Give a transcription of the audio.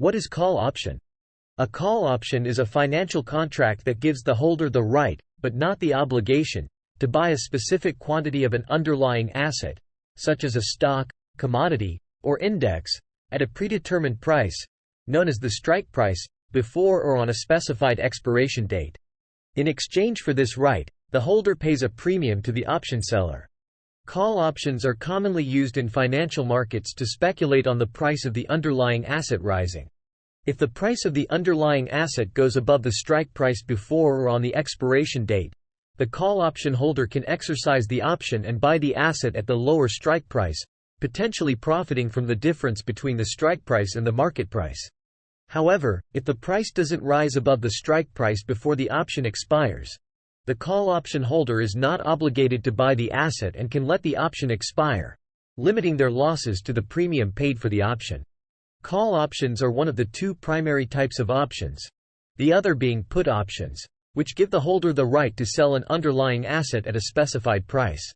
What is call option? A call option is a financial contract that gives the holder the right, but not the obligation, to buy a specific quantity of an underlying asset, such as a stock, commodity, or index, at a predetermined price, known as the strike price, before or on a specified expiration date. In exchange for this right, the holder pays a premium to the option seller. Call options are commonly used in financial markets to speculate on the price of the underlying asset rising. If the price of the underlying asset goes above the strike price before or on the expiration date, the call option holder can exercise the option and buy the asset at the lower strike price, potentially profiting from the difference between the strike price and the market price. However, if the price doesn't rise above the strike price before the option expires, the call option holder is not obligated to buy the asset and can let the option expire, limiting their losses to the premium paid for the option. Call options are one of the two primary types of options, the other being put options, which give the holder the right to sell an underlying asset at a specified price.